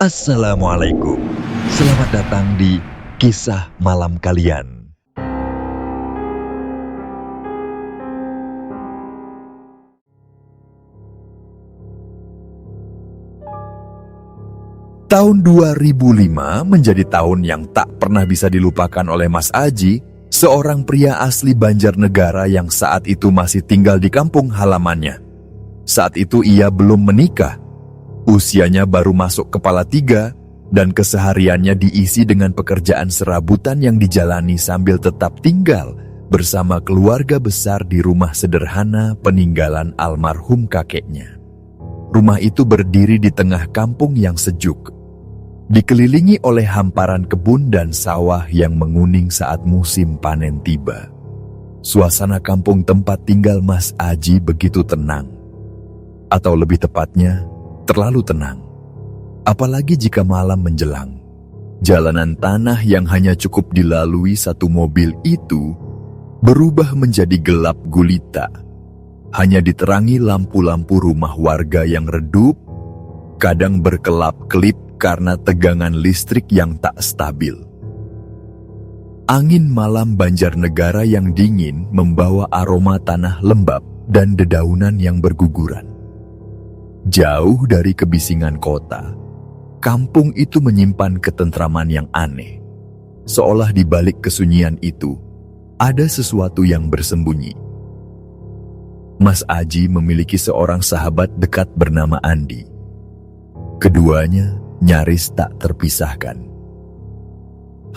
Assalamualaikum. Selamat datang di Kisah Malam Kalian. Tahun 2005 menjadi tahun yang tak pernah bisa dilupakan oleh Mas Aji, seorang pria asli Banjarnegara yang saat itu masih tinggal di kampung halamannya. Saat itu ia belum menikah. Usianya baru masuk kepala 3 dan kesehariannya diisi dengan pekerjaan serabutan yang dijalani sambil tetap tinggal bersama keluarga besar di rumah sederhana peninggalan almarhum kakeknya. Rumah itu berdiri di tengah kampung yang sejuk, dikelilingi oleh hamparan kebun dan sawah yang menguning saat musim panen tiba. Suasana kampung tempat tinggal Mas Aji begitu tenang, atau lebih tepatnya, terlalu tenang. Apalagi jika malam menjelang. Jalanan tanah yang hanya cukup dilalui satu mobil itu berubah menjadi gelap gulita. Hanya diterangi lampu-lampu rumah warga yang redup, kadang berkelap-kelip karena tegangan listrik yang tak stabil. Angin malam Banjarnegara yang dingin membawa aroma tanah lembab dan dedaunan yang berguguran. Jauh dari kebisingan kota, kampung itu menyimpan ketentraman yang aneh. Seolah di balik kesunyian itu, ada sesuatu yang bersembunyi. Mas Aji memiliki seorang sahabat dekat bernama Andi. Keduanya nyaris tak terpisahkan.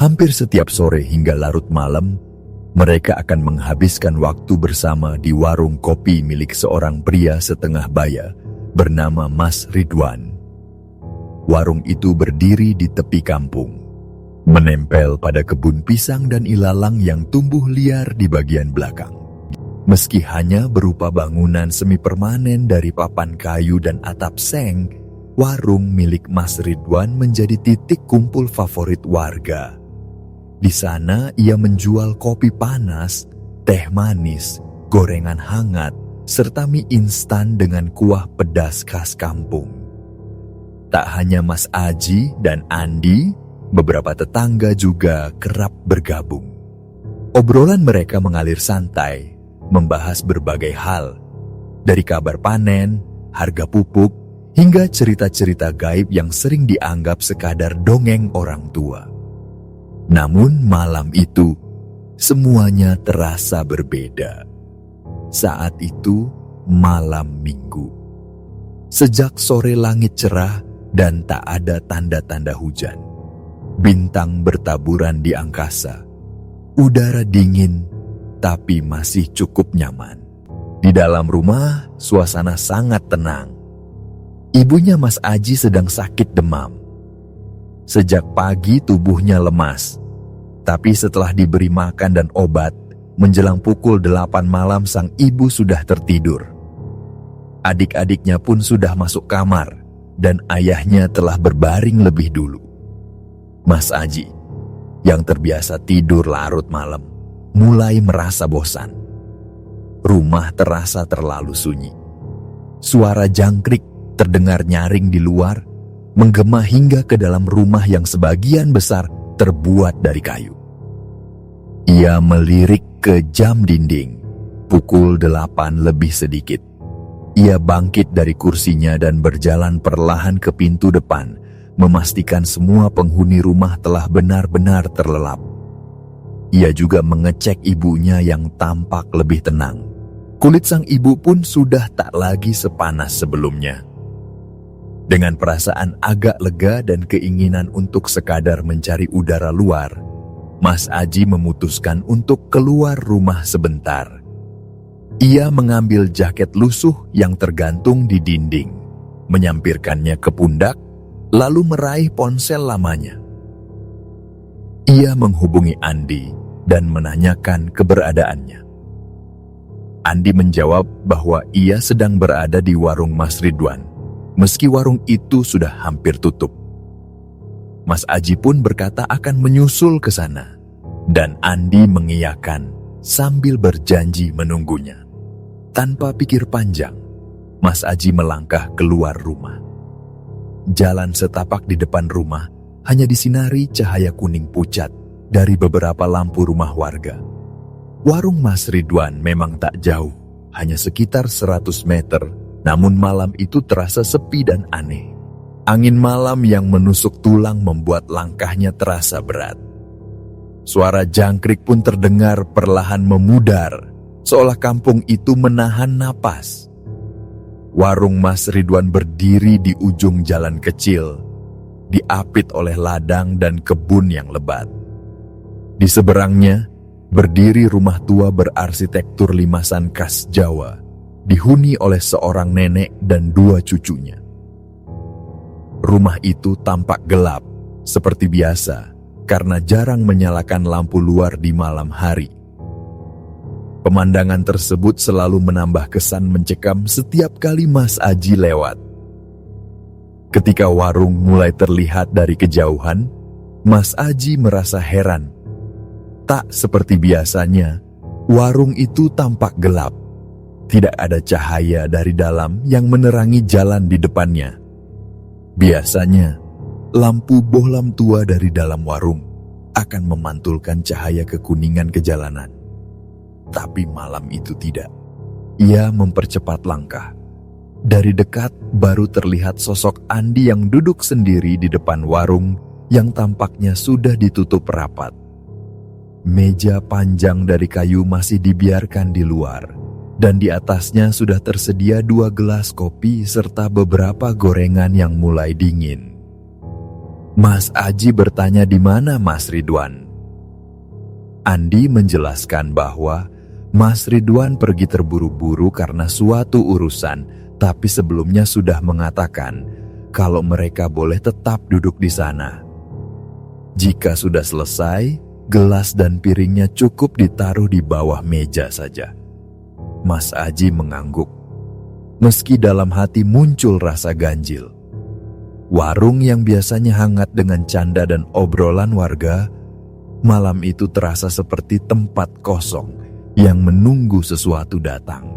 Hampir setiap sore hingga larut malam, mereka akan menghabiskan waktu bersama di warung kopi milik seorang pria setengah baya bernama Mas Ridwan. Warung itu berdiri di tepi kampung, menempel pada kebun pisang dan ilalang yang tumbuh liar di bagian belakang. Meski hanya berupa bangunan semi permanen dari papan kayu dan atap seng, warung milik Mas Ridwan menjadi titik kumpul favorit warga. Di sana ia menjual kopi panas, teh manis, gorengan hangat, serta mie instan dengan kuah pedas khas kampung. Tak hanya Mas Aji dan Andi, beberapa tetangga juga kerap bergabung. Obrolan mereka mengalir santai, membahas berbagai hal, dari kabar panen, harga pupuk, hingga cerita-cerita gaib yang sering dianggap sekadar dongeng orang tua. Namun malam itu, semuanya terasa berbeda. Saat itu malam Minggu. Sejak sore langit cerah dan tak ada tanda-tanda hujan. Bintang bertaburan di angkasa. Udara dingin tapi masih cukup nyaman. Di dalam rumah, suasana sangat tenang. Ibunya Mas Aji sedang sakit demam. Sejak pagi tubuhnya lemas, tapi setelah diberi makan dan obat, menjelang pukul 8 malam sang ibu sudah tertidur. Adik-adiknya pun sudah masuk kamar dan ayahnya telah berbaring lebih dulu. Mas Aji, yang terbiasa tidur larut malam, mulai merasa bosan. Rumah terasa terlalu sunyi. Suara jangkrik terdengar nyaring di luar, menggema hingga ke dalam rumah yang sebagian besar terbuat dari kayu. Ia melirik ke jam dinding, pukul 8 lebih sedikit. Ia bangkit dari kursinya dan berjalan perlahan ke pintu depan, memastikan semua penghuni rumah telah benar-benar terlelap. Ia juga mengecek ibunya yang tampak lebih tenang. Kulit sang ibu pun sudah tak lagi sepanas sebelumnya. Dengan perasaan agak lega dan keinginan untuk sekadar mencari udara luar, Mas Aji memutuskan untuk keluar rumah sebentar. Ia mengambil jaket lusuh yang tergantung di dinding, menyampirkannya ke pundak, lalu meraih ponsel lamanya. Ia menghubungi Andi dan menanyakan keberadaannya. Andi menjawab bahwa ia sedang berada di warung Mas Ridwan, meski warung itu sudah hampir tutup. Mas Aji pun berkata akan menyusul ke sana, dan Andi mengiyakan sambil berjanji menunggunya. Tanpa pikir panjang, Mas Aji melangkah keluar rumah. Jalan setapak di depan rumah hanya disinari cahaya kuning pucat dari beberapa lampu rumah warga. Warung Mas Ridwan memang tak jauh, hanya sekitar 100 meter, namun malam itu terasa sepi dan aneh. Angin malam yang menusuk tulang membuat langkahnya terasa berat. Suara jangkrik pun terdengar perlahan memudar, seolah kampung itu menahan napas. Warung Mas Ridwan berdiri di ujung jalan kecil, diapit oleh ladang dan kebun yang lebat. Di seberangnya, berdiri rumah tua berarsitektur limasan khas Jawa, dihuni oleh seorang nenek dan 2 cucunya. Rumah itu tampak gelap, seperti biasa, karena jarang menyalakan lampu luar di malam hari. Pemandangan tersebut selalu menambah kesan mencekam setiap kali Mas Aji lewat. Ketika warung mulai terlihat dari kejauhan, Mas Aji merasa heran. Tak seperti biasanya, warung itu tampak gelap. Tidak ada cahaya dari dalam yang menerangi jalan di depannya. Biasanya, lampu bohlam tua dari dalam warung akan memantulkan cahaya kekuningan ke jalanan. Tapi malam itu tidak. Ia mempercepat langkah. Dari dekat baru terlihat sosok Andi yang duduk sendiri di depan warung yang tampaknya sudah ditutup rapat. Meja panjang dari kayu masih dibiarkan di luar, dan di atasnya sudah tersedia 2 gelas kopi serta beberapa gorengan yang mulai dingin. Mas Aji bertanya di mana Mas Ridwan. Andi menjelaskan bahwa Mas Ridwan pergi terburu-buru karena suatu urusan, tapi sebelumnya sudah mengatakan kalau mereka boleh tetap duduk di sana. Jika sudah selesai, gelas dan piringnya cukup ditaruh di bawah meja saja. Mas Aji mengangguk, meski dalam hati muncul rasa ganjil. Warung yang biasanya hangat dengan canda dan obrolan warga, malam itu terasa seperti tempat kosong yang menunggu sesuatu datang.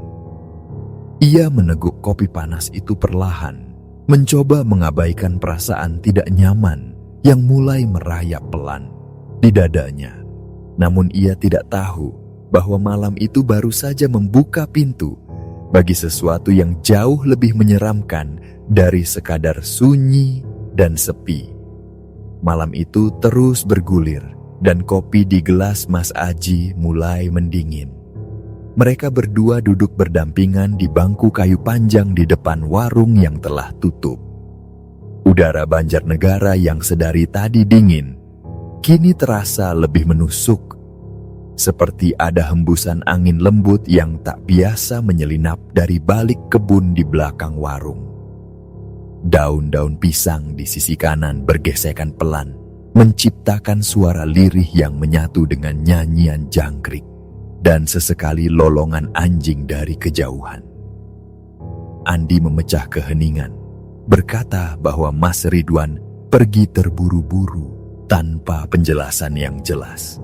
Ia meneguk kopi panas itu perlahan, mencoba mengabaikan perasaan tidak nyaman yang mulai merayap pelan di dadanya. Namun ia tidak tahu bahwa malam itu baru saja membuka pintu bagi sesuatu yang jauh lebih menyeramkan dari sekadar sunyi dan sepi. Malam itu terus bergulir dan kopi di gelas Mas Aji mulai mendingin. Mereka berdua duduk berdampingan di bangku kayu panjang di depan warung yang telah tutup. Udara Banjarnegara yang sedari tadi dingin, kini terasa lebih menusuk. Seperti ada hembusan angin lembut yang tak biasa menyelinap dari balik kebun di belakang warung. Daun-daun pisang di sisi kanan bergesekan pelan, menciptakan suara lirih yang menyatu dengan nyanyian jangkrik dan sesekali lolongan anjing dari kejauhan. Andi memecah keheningan, berkata bahwa Mas Ridwan pergi terburu-buru tanpa penjelasan yang jelas.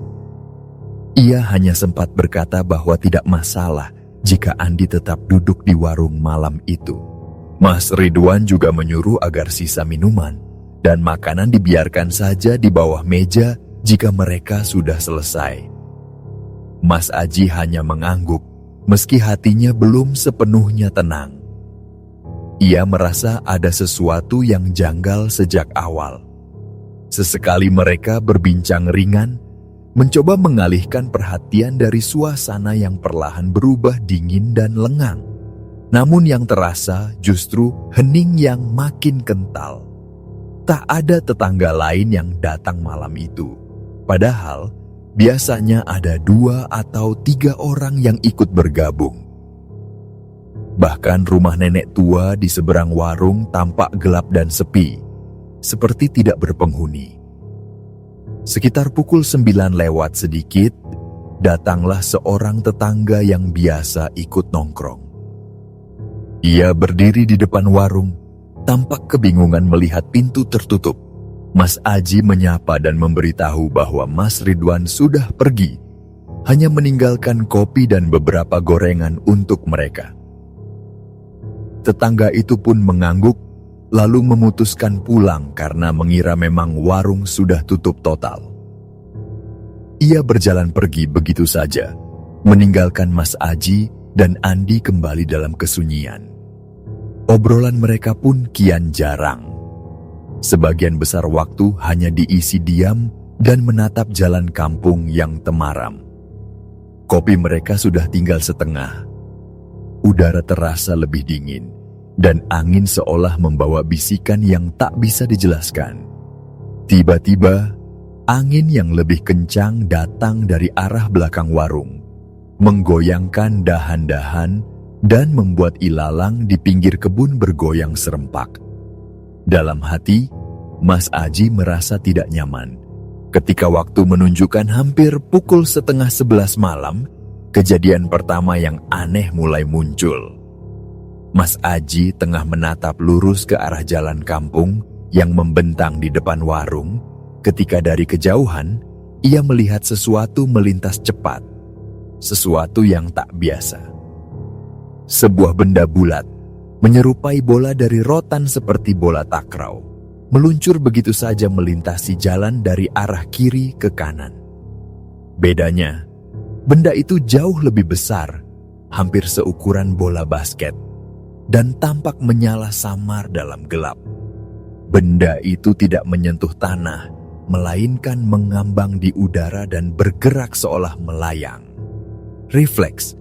Ia hanya sempat berkata bahwa tidak masalah jika Andi tetap duduk di warung malam itu. Mas Ridwan juga menyuruh agar sisa minuman dan makanan dibiarkan saja di bawah meja jika mereka sudah selesai. Mas Aji hanya mengangguk, meski hatinya belum sepenuhnya tenang. Ia merasa ada sesuatu yang janggal sejak awal. Sesekali mereka berbincang ringan, mencoba mengalihkan perhatian dari suasana yang perlahan berubah dingin dan lengang. Namun yang terasa justru hening yang makin kental. Tak ada tetangga lain yang datang malam itu. Padahal biasanya ada 2 atau 3 orang yang ikut bergabung. Bahkan rumah nenek tua di seberang warung tampak gelap dan sepi, seperti tidak berpenghuni. Sekitar pukul 9 lewat sedikit, datanglah seorang tetangga yang biasa ikut nongkrong. Ia berdiri di depan warung, tampak kebingungan melihat pintu tertutup. Mas Aji menyapa dan memberitahu bahwa Mas Ridwan sudah pergi, hanya meninggalkan kopi dan beberapa gorengan untuk mereka. Tetangga itu pun mengangguk, lalu memutuskan pulang karena mengira memang warung sudah tutup total. Ia berjalan pergi begitu saja, meninggalkan Mas Aji dan Andi kembali dalam kesunyian. Obrolan mereka pun kian jarang. Sebagian besar waktu hanya diisi diam dan menatap jalan kampung yang temaram. Kopi mereka sudah tinggal setengah. Udara terasa lebih dingin, dan angin seolah membawa bisikan yang tak bisa dijelaskan. Tiba-tiba, angin yang lebih kencang datang dari arah belakang warung, menggoyangkan dahan-dahan dan membuat ilalang di pinggir kebun bergoyang serempak. Dalam hati, Mas Aji merasa tidak nyaman. Ketika waktu menunjukkan hampir pukul 10:30 malam, kejadian pertama yang aneh mulai muncul. Mas Aji tengah menatap lurus ke arah jalan kampung yang membentang di depan warung, ketika dari kejauhan, ia melihat sesuatu melintas cepat. Sesuatu yang tak biasa. Sebuah benda bulat, menyerupai bola dari rotan seperti bola takraw, meluncur begitu saja melintasi jalan dari arah kiri ke kanan. Bedanya, benda itu jauh lebih besar, hampir seukuran bola basket, dan tampak menyala samar dalam gelap. Benda itu tidak menyentuh tanah, melainkan mengambang di udara dan bergerak seolah melayang. Refleks,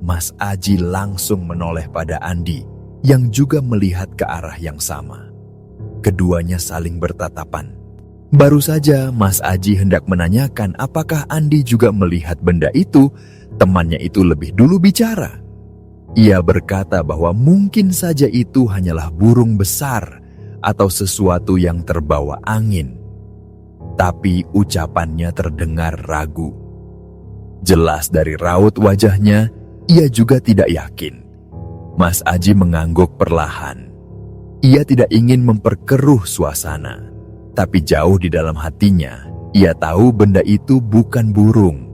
Mas Aji langsung menoleh pada Andi, yang juga melihat ke arah yang sama. Keduanya saling bertatapan. Baru saja Mas Aji hendak menanyakan apakah Andi juga melihat benda itu, temannya itu lebih dulu bicara. Ia berkata bahwa mungkin saja itu hanyalah burung besar atau sesuatu yang terbawa angin. Tapi ucapannya terdengar ragu. Jelas dari raut wajahnya, ia juga tidak yakin. Mas Aji mengangguk perlahan. Ia tidak ingin memperkeruh suasana, tapi jauh di dalam hatinya, ia tahu benda itu bukan burung.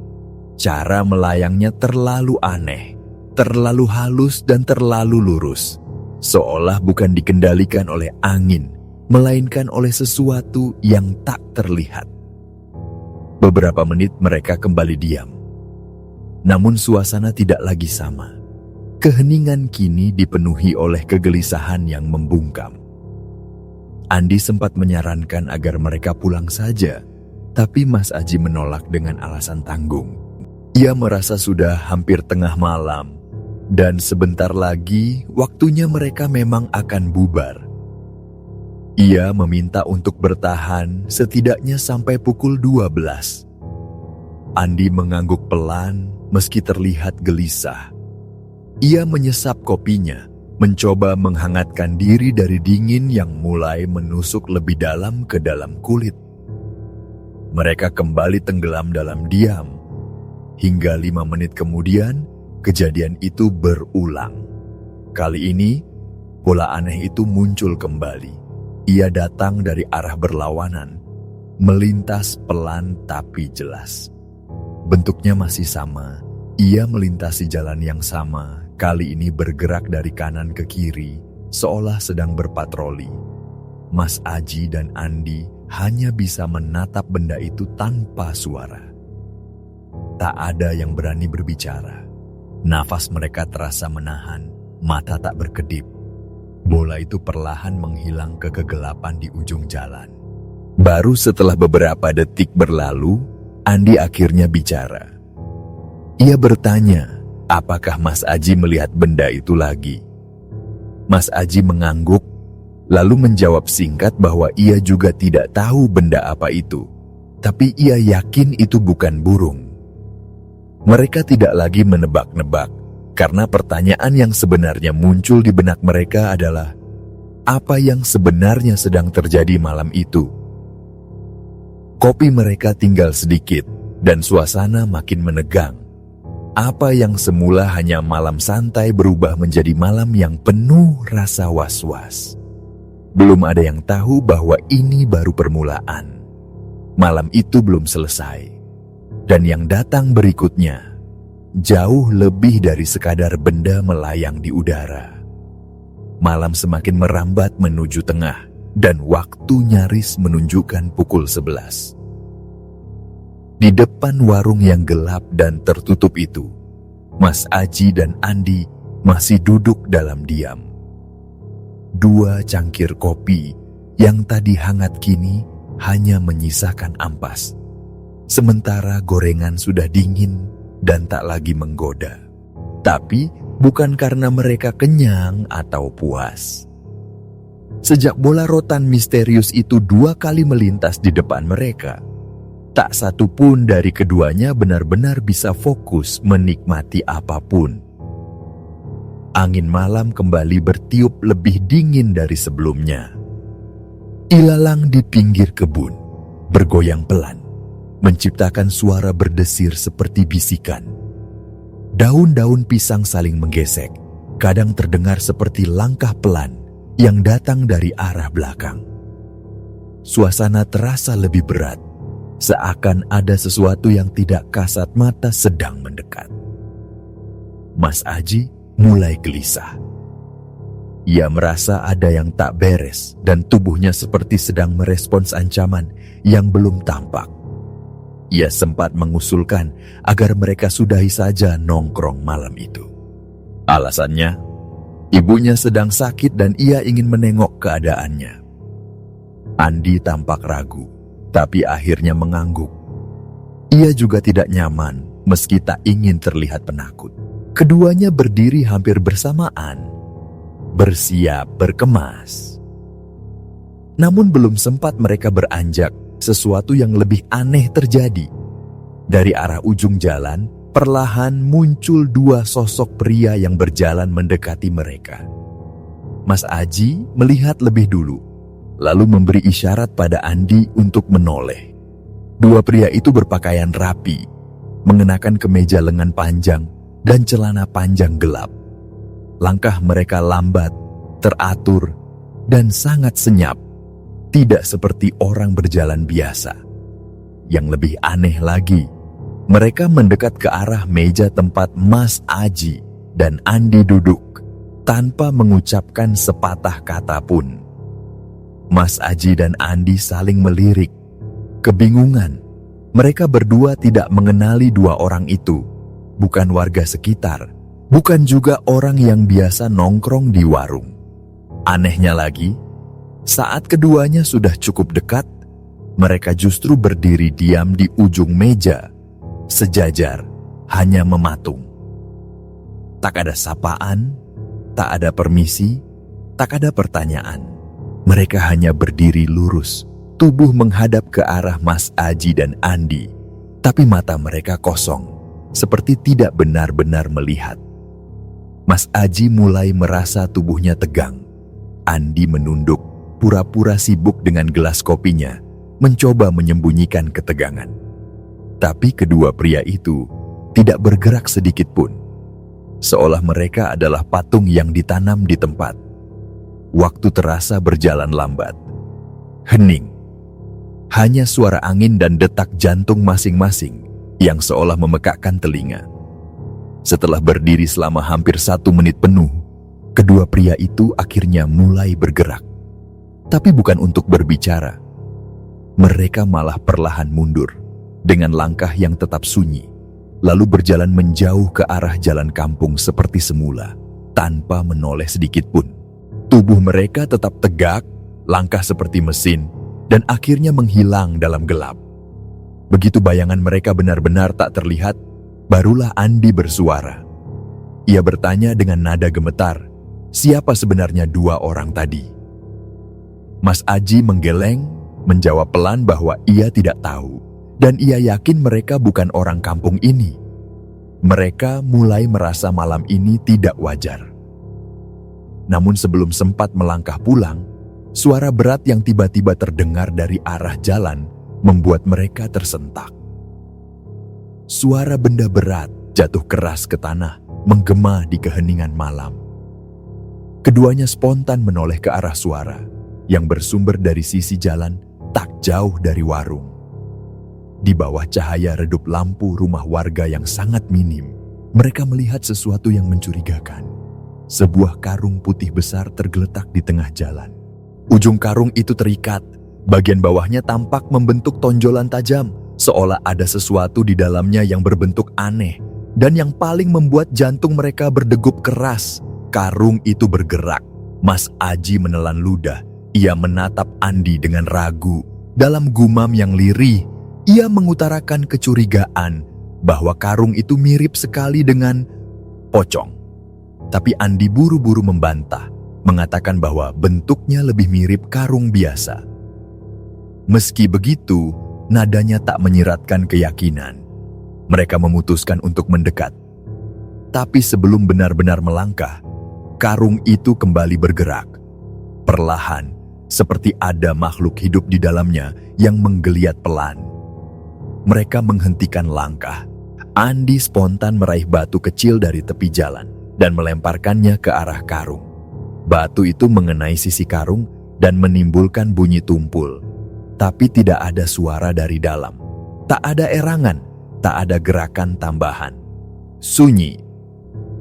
Cara melayangnya terlalu aneh, terlalu halus dan terlalu lurus, seolah bukan dikendalikan oleh angin, melainkan oleh sesuatu yang tak terlihat. Beberapa menit mereka kembali diam. Namun suasana tidak lagi sama. Keheningan kini dipenuhi oleh kegelisahan yang membungkam. Andi sempat menyarankan agar mereka pulang saja, tapi Mas Aji menolak dengan alasan tanggung. Ia merasa sudah hampir tengah malam, dan sebentar lagi waktunya mereka memang akan bubar. Ia meminta untuk bertahan setidaknya sampai pukul 12. Andi mengangguk pelan meski terlihat gelisah. Ia menyesap kopinya, mencoba menghangatkan diri dari dingin yang mulai menusuk lebih dalam ke dalam kulit. Mereka kembali tenggelam dalam diam. Hingga 5 menit kemudian, kejadian itu berulang. Kali ini, bola aneh itu muncul kembali. Ia datang dari arah berlawanan, melintas pelan tapi jelas. Bentuknya masih sama, ia melintasi jalan yang sama, kali ini bergerak dari kanan ke kiri, seolah sedang berpatroli. Mas Aji dan Andi hanya bisa menatap benda itu tanpa suara. Tak ada yang berani berbicara. Nafas mereka terasa menahan, mata tak berkedip. Bola itu perlahan menghilang ke kegelapan di ujung jalan. Baru setelah beberapa detik berlalu, Andi akhirnya bicara. Ia bertanya, apakah Mas Aji melihat benda itu lagi? Mas Aji mengangguk, lalu menjawab singkat bahwa ia juga tidak tahu benda apa itu, tapi ia yakin itu bukan burung. Mereka tidak lagi menebak-nebak, karena pertanyaan yang sebenarnya muncul di benak mereka adalah, apa yang sebenarnya sedang terjadi malam itu? Kopi mereka tinggal sedikit, dan suasana makin menegang. Apa yang semula hanya malam santai berubah menjadi malam yang penuh rasa was-was. Belum ada yang tahu bahwa ini baru permulaan. Malam itu belum selesai. Dan yang datang berikutnya, jauh lebih dari sekadar benda melayang di udara. malam semakin merambat menuju tengah dan waktu nyaris menunjukkan pukul 11. Di depan warung yang gelap dan tertutup itu, Mas Aji dan Andi masih duduk dalam diam. 2 cangkir kopi yang tadi hangat kini hanya menyisakan ampas. Sementara gorengan sudah dingin dan tak lagi menggoda. Tapi bukan karena mereka kenyang atau puas. Sejak bola rotan misterius itu 2 kali melintas di depan mereka, tak satu pun dari keduanya benar-benar bisa fokus menikmati apapun. Angin malam kembali bertiup lebih dingin dari sebelumnya. Ilalang di pinggir kebun bergoyang pelan, menciptakan suara berdesir seperti bisikan. Daun-daun pisang saling menggesek, kadang terdengar seperti langkah pelan yang datang dari arah belakang. Suasana terasa lebih berat, seakan ada sesuatu yang tidak kasat mata sedang mendekat. Mas Aji mulai gelisah. Ia merasa ada yang tak beres dan tubuhnya seperti sedang merespons ancaman yang belum tampak. Ia sempat mengusulkan agar mereka sudahi saja nongkrong malam itu. Alasannya, ibunya sedang sakit dan ia ingin menengok keadaannya. Andi tampak ragu, tapi akhirnya mengangguk. Ia juga tidak nyaman meski tak ingin terlihat penakut. Keduanya berdiri hampir bersamaan, bersiap berkemas. Namun belum sempat mereka beranjak, sesuatu yang lebih aneh terjadi. Dari arah ujung jalan, perlahan muncul 2 sosok pria yang berjalan mendekati mereka. Mas Aji melihat lebih dulu, lalu memberi isyarat pada Andi untuk menoleh. 2 pria itu berpakaian rapi, mengenakan kemeja lengan panjang dan celana panjang gelap. Langkah mereka lambat, teratur, dan sangat senyap. Tidak seperti orang berjalan biasa. Yang lebih aneh lagi, mereka mendekat ke arah meja tempat Mas Aji dan Andi duduk tanpa mengucapkan sepatah kata pun. Mas Aji dan Andi saling melirik, kebingungan. Mereka berdua tidak mengenali 2 orang itu, bukan warga sekitar, bukan juga orang yang biasa nongkrong di warung. Anehnya lagi, saat keduanya sudah cukup dekat, mereka justru berdiri diam di ujung meja, sejajar, hanya mematung. Tak ada sapaan, tak ada permisi, tak ada pertanyaan. Mereka hanya berdiri lurus, tubuh menghadap ke arah Mas Aji dan Andi, tapi mata mereka kosong, seperti tidak benar-benar melihat. Mas Aji mulai merasa tubuhnya tegang. Andi menunduk, pura-pura sibuk dengan gelas kopinya, mencoba menyembunyikan ketegangan. Tapi kedua pria itu tidak bergerak sedikit pun, seolah mereka adalah patung yang ditanam di tempat. Waktu terasa berjalan lambat. Hening. Hanya suara angin dan detak jantung masing-masing yang seolah memekakkan telinga. Setelah berdiri selama hampir 1 menit penuh, kedua pria itu akhirnya mulai bergerak. Tapi bukan untuk berbicara. Mereka malah perlahan mundur, dengan langkah yang tetap sunyi, lalu berjalan menjauh ke arah jalan kampung seperti semula, tanpa menoleh sedikit pun. Tubuh mereka tetap tegak, langkah seperti mesin, dan akhirnya menghilang dalam gelap. Begitu bayangan mereka benar-benar tak terlihat, barulah Andi bersuara. Ia bertanya dengan nada gemetar, siapa sebenarnya 2 orang tadi? Mas Aji menggeleng, menjawab pelan bahwa ia tidak tahu, dan ia yakin mereka bukan orang kampung ini. Mereka mulai merasa malam ini tidak wajar. Namun sebelum sempat melangkah pulang, suara berat yang tiba-tiba terdengar dari arah jalan membuat mereka tersentak. Suara benda berat jatuh keras ke tanah, menggema di keheningan malam. Keduanya spontan menoleh ke arah suara yang bersumber dari sisi jalan tak jauh dari warung. Di bawah cahaya redup lampu rumah warga yang sangat minim, mereka melihat sesuatu yang mencurigakan. sebuah karung putih besar tergeletak di tengah jalan. Ujung karung itu terikat, bagian bawahnya tampak membentuk tonjolan tajam, seolah ada sesuatu di dalamnya yang berbentuk aneh. Dan yang paling membuat jantung mereka berdegup keras, karung itu bergerak. Mas Aji menelan ludah. Ia menatap Andi dengan ragu. Dalam gumam yang lirih, ia mengutarakan kecurigaan bahwa karung itu mirip sekali dengan pocong. Tapi Andi buru-buru membantah, mengatakan bahwa bentuknya lebih mirip karung biasa. Meski begitu, nadanya tak menyiratkan keyakinan. Mereka memutuskan untuk mendekat. Tapi sebelum benar-benar melangkah, karung itu kembali bergerak. Perlahan, seperti ada makhluk hidup di dalamnya yang menggeliat pelan. Mereka menghentikan langkah. Andi spontan meraih batu kecil dari tepi jalan dan melemparkannya ke arah karung. Batu itu mengenai sisi karung dan menimbulkan bunyi tumpul. Tapi tidak ada suara dari dalam. Tak ada erangan, tak ada gerakan tambahan. Sunyi.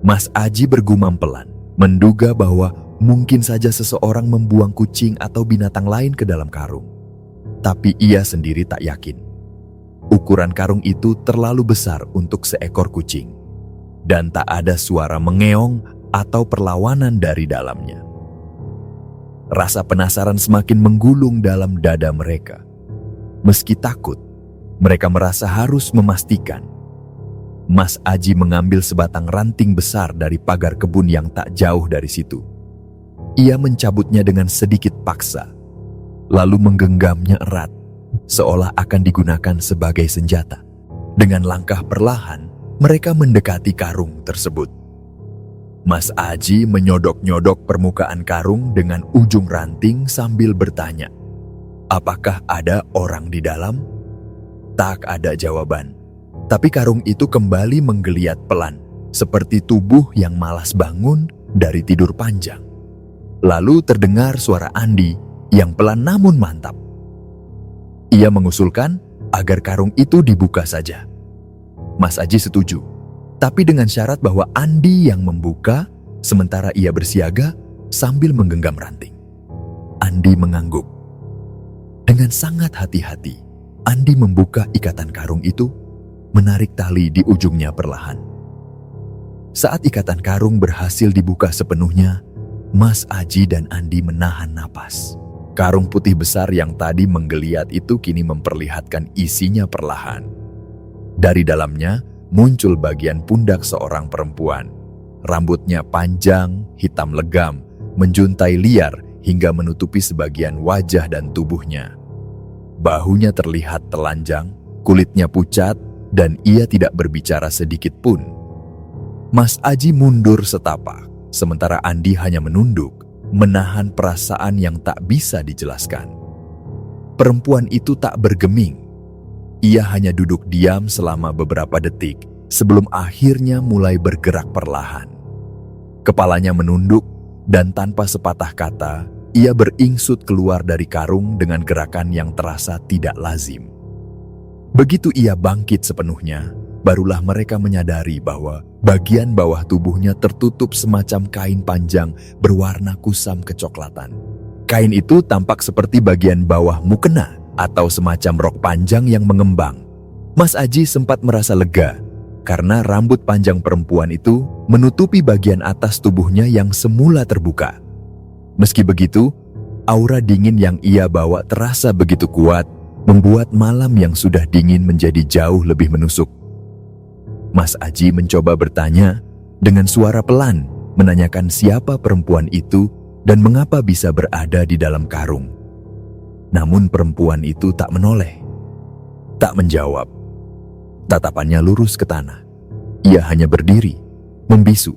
Mas Aji bergumam pelan, menduga bahwa mungkin saja seseorang membuang kucing atau binatang lain ke dalam karung. Tapi ia sendiri tak yakin. Ukuran karung itu terlalu besar untuk seekor kucing. Dan tak ada suara mengeong atau perlawanan dari dalamnya. Rasa penasaran semakin menggulung dalam dada mereka. Meski takut, mereka merasa harus memastikan. Mas Aji mengambil sebatang ranting besar dari pagar kebun yang tak jauh dari situ. Ia mencabutnya dengan sedikit paksa, lalu menggenggamnya erat, seolah akan digunakan sebagai senjata. Dengan langkah perlahan, mereka mendekati karung tersebut. Mas Aji menyodok-nyodok permukaan karung dengan ujung ranting sambil bertanya, "Apakah ada orang di dalam?" Tak ada jawaban, tapi karung itu kembali menggeliat pelan, seperti tubuh yang malas bangun dari tidur panjang. Lalu terdengar suara Andi yang pelan namun mantap. Ia mengusulkan agar karung itu dibuka saja. Mas Aji setuju, tapi dengan syarat bahwa Andi yang membuka, sementara ia bersiaga sambil menggenggam ranting. Andi mengangguk. Dengan sangat hati-hati, Andi membuka ikatan karung itu, menarik tali di ujungnya perlahan. Saat ikatan karung berhasil dibuka sepenuhnya, Mas Aji dan Andi menahan napas. Karung putih besar yang tadi menggeliat itu kini memperlihatkan isinya perlahan. Dari dalamnya muncul bagian pundak seorang perempuan. Rambutnya panjang, hitam legam, menjuntai liar hingga menutupi sebagian wajah dan tubuhnya. Bahunya terlihat telanjang, kulitnya pucat, dan ia tidak berbicara sedikit pun. Mas Aji mundur setapak, sementara Andi hanya menunduk, menahan perasaan yang tak bisa dijelaskan. Perempuan itu tak bergeming. Ia hanya duduk diam selama beberapa detik sebelum akhirnya mulai bergerak perlahan. Kepalanya menunduk dan tanpa sepatah kata, ia beringsut keluar dari karung dengan gerakan yang terasa tidak lazim. Begitu ia bangkit sepenuhnya, barulah mereka menyadari bahwa bagian bawah tubuhnya tertutup semacam kain panjang berwarna kusam kecoklatan. Kain itu tampak seperti bagian bawah mukena atau semacam rok panjang yang mengembang. Mas Aji sempat merasa lega karena rambut panjang perempuan itu menutupi bagian atas tubuhnya yang semula terbuka. Meski begitu, aura dingin yang ia bawa terasa begitu kuat, membuat malam yang sudah dingin menjadi jauh lebih menusuk. Mas Aji mencoba bertanya dengan suara pelan, menanyakan siapa perempuan itu dan mengapa bisa berada di dalam karung. Namun perempuan itu tak menoleh, tak menjawab. Tatapannya lurus ke tanah. Ia hanya berdiri, membisu.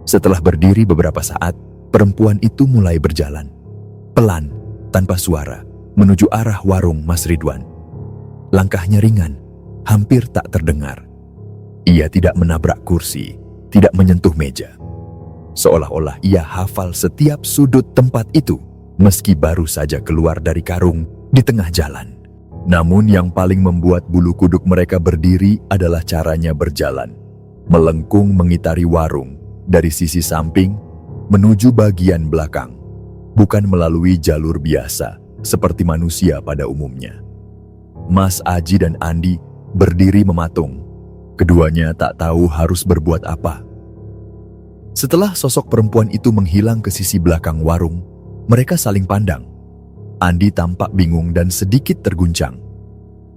Setelah berdiri beberapa saat, perempuan itu mulai berjalan, pelan, tanpa suara, menuju arah warung Mas Ridwan. Langkahnya ringan, hampir tak terdengar. Ia tidak menabrak kursi, tidak menyentuh meja. Seolah-olah ia hafal setiap sudut tempat itu, meski baru saja keluar dari karung di tengah jalan. Namun yang paling membuat bulu kuduk mereka berdiri adalah caranya berjalan. Melengkung mengitari warung, dari sisi samping menuju bagian belakang, bukan melalui jalur biasa seperti manusia pada umumnya. Mas Aji dan Andi berdiri mematung. Keduanya tak tahu harus berbuat apa. Setelah sosok perempuan itu menghilang ke sisi belakang warung, mereka saling pandang. Andi tampak bingung dan sedikit terguncang.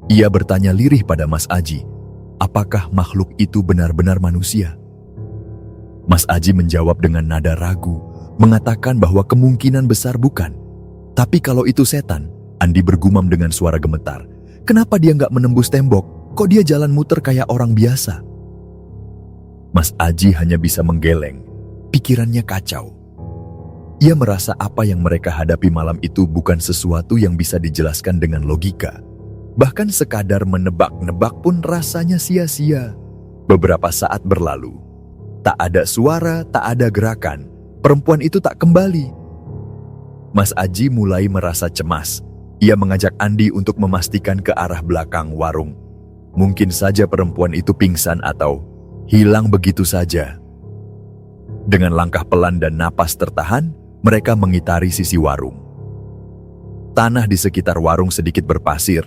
Ia bertanya lirih pada Mas Aji, apakah makhluk itu benar-benar manusia? Mas Aji menjawab dengan nada ragu, mengatakan bahwa kemungkinan besar bukan. Tapi kalau itu setan, Andi bergumam dengan suara gemetar. Kenapa dia nggak menembus tembok? Kok dia jalan muter kayak orang biasa? Mas Aji hanya bisa menggeleng, pikirannya kacau. Ia merasa apa yang mereka hadapi malam itu bukan sesuatu yang bisa dijelaskan dengan logika. Bahkan sekadar menebak-nebak pun rasanya sia-sia. Beberapa saat berlalu. Tak ada suara, tak ada gerakan. Perempuan itu tak kembali. Mas Aji mulai merasa cemas. Ia mengajak Andi untuk memastikan ke arah belakang warung. Mungkin saja perempuan itu pingsan atau hilang begitu saja. Dengan langkah pelan dan napas tertahan, mereka mengitari sisi warung. Tanah di sekitar warung sedikit berpasir,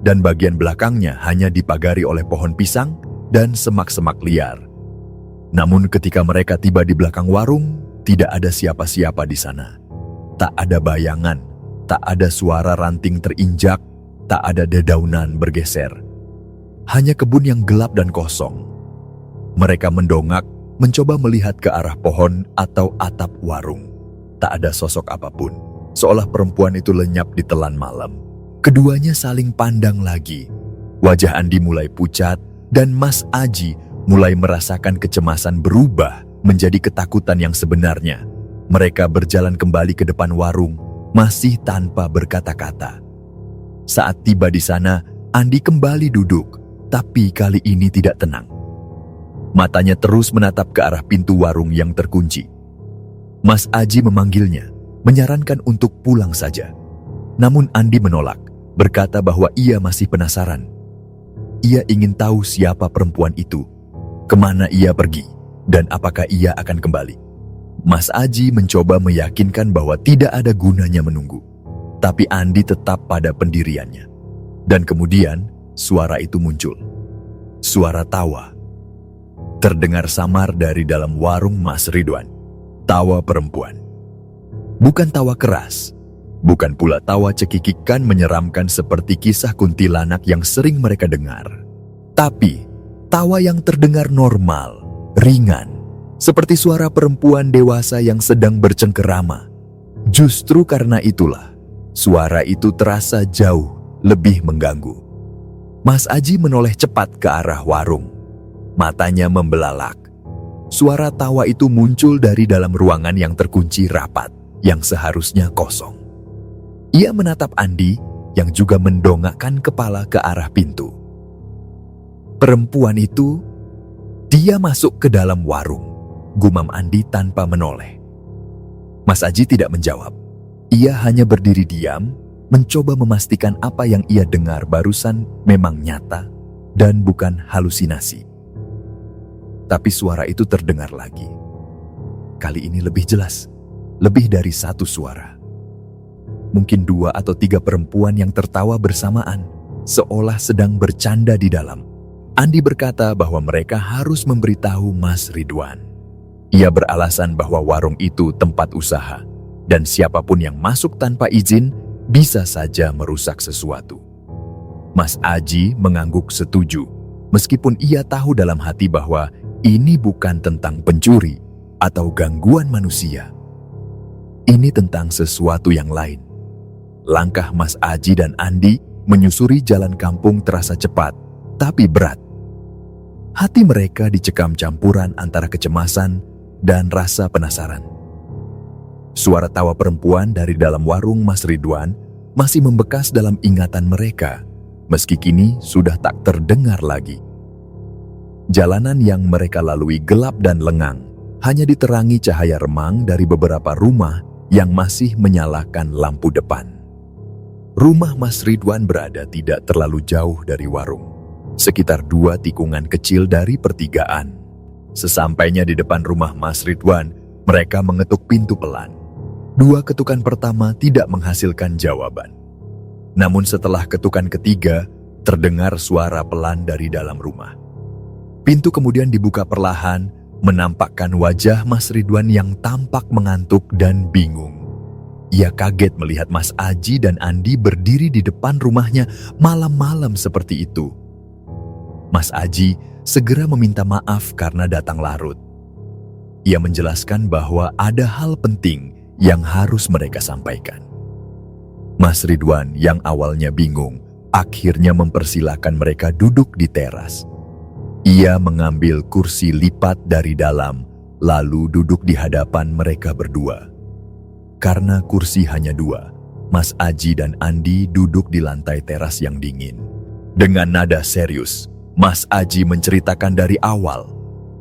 dan bagian belakangnya hanya dipagari oleh pohon pisang dan semak-semak liar. Namun ketika mereka tiba di belakang warung, tidak ada siapa-siapa di sana. Tak ada bayangan, tak ada suara ranting terinjak, tak ada dedaunan bergeser. Hanya kebun yang gelap dan kosong. Mereka mendongak, mencoba melihat ke arah pohon atau atap warung. Tak ada sosok apapun, seolah perempuan itu lenyap di telan malam. Keduanya saling pandang lagi. Wajah Andi mulai pucat dan Mas Aji mulai merasakan kecemasan berubah menjadi ketakutan yang sebenarnya. Mereka berjalan kembali ke depan warung, masih tanpa berkata-kata. Saat tiba di sana, Andi kembali duduk, tapi kali ini tidak tenang. Matanya terus menatap ke arah pintu warung yang terkunci. Mas Aji memanggilnya, menyarankan untuk pulang saja. Namun Andi menolak, berkata bahwa ia masih penasaran. Ia ingin tahu siapa perempuan itu, kemana ia pergi, dan apakah ia akan kembali. Mas Aji mencoba meyakinkan bahwa tidak ada gunanya menunggu. Tapi Andi tetap pada pendiriannya. Dan kemudian suara itu muncul. Suara tawa. Terdengar samar dari dalam warung Mas Ridwan. Tawa perempuan. Bukan tawa keras. Bukan pula tawa cekikikan menyeramkan seperti kisah kuntilanak yang sering mereka dengar. Tapi tawa yang terdengar normal, ringan. Seperti suara perempuan dewasa yang sedang bercengkerama. Justru karena itulah, suara itu terasa jauh lebih mengganggu. Mas Aji menoleh cepat ke arah warung. Matanya membelalak. Suara tawa itu muncul dari dalam ruangan yang terkunci rapat, yang seharusnya kosong. Ia menatap Andi, yang juga mendongakkan kepala ke arah pintu. Perempuan itu, dia masuk ke dalam warung, gumam Andi tanpa menoleh. Mas Aji tidak menjawab. Ia hanya berdiri diam, mencoba memastikan apa yang ia dengar barusan memang nyata dan bukan halusinasi. Tapi suara itu terdengar lagi. Kali ini lebih jelas, lebih dari satu suara. Mungkin 2 atau 3 perempuan yang tertawa bersamaan, seolah sedang bercanda di dalam. Andi berkata bahwa mereka harus memberitahu Mas Ridwan. Ia beralasan bahwa warung itu tempat usaha, dan siapapun yang masuk tanpa izin bisa saja merusak sesuatu. Mas Aji mengangguk setuju, meskipun ia tahu dalam hati bahwa ini bukan tentang pencuri atau gangguan manusia. Ini tentang sesuatu yang lain. Langkah Mas Aji dan Andi menyusuri jalan kampung terasa cepat, tapi berat. Hati mereka dicekam campuran antara kecemasan dan rasa penasaran. Suara tawa perempuan dari dalam warung Mas Ridwan masih membekas dalam ingatan mereka, meski kini sudah tak terdengar lagi. Jalanan yang mereka lalui gelap dan lengang, hanya diterangi cahaya remang dari beberapa rumah yang masih menyalakan lampu depan. Rumah Mas Ridwan berada tidak terlalu jauh dari warung, sekitar 2 tikungan kecil dari pertigaan. Sesampainya di depan rumah Mas Ridwan, mereka mengetuk pintu pelan. 2 ketukan pertama tidak menghasilkan jawaban. Namun setelah ketukan ketiga, terdengar suara pelan dari dalam rumah. Pintu kemudian dibuka perlahan, menampakkan wajah Mas Ridwan yang tampak mengantuk dan bingung. Ia kaget melihat Mas Aji dan Andi berdiri di depan rumahnya malam-malam seperti itu. Mas Aji segera meminta maaf karena datang larut. Ia menjelaskan bahwa ada hal penting yang harus mereka sampaikan. Mas Ridwan yang awalnya bingung, akhirnya mempersilahkan mereka duduk di teras. Ia mengambil kursi lipat dari dalam, lalu duduk di hadapan mereka berdua. Karena kursi hanya 2, Mas Aji dan Andi duduk di lantai teras yang dingin. Dengan nada serius, Mas Aji menceritakan dari awal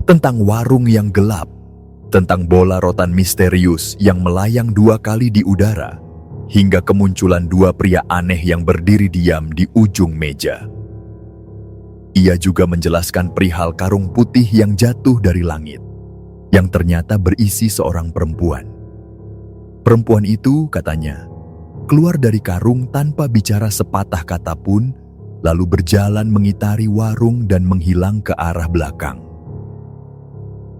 tentang warung yang gelap, tentang bola rotan misterius yang melayang 2 kali di udara, hingga kemunculan 2 pria aneh yang berdiri diam di ujung meja. Ia juga menjelaskan perihal karung putih yang jatuh dari langit, yang ternyata berisi seorang perempuan. Perempuan itu, katanya, keluar dari karung tanpa bicara sepatah kata pun, lalu berjalan mengitari warung dan menghilang ke arah belakang.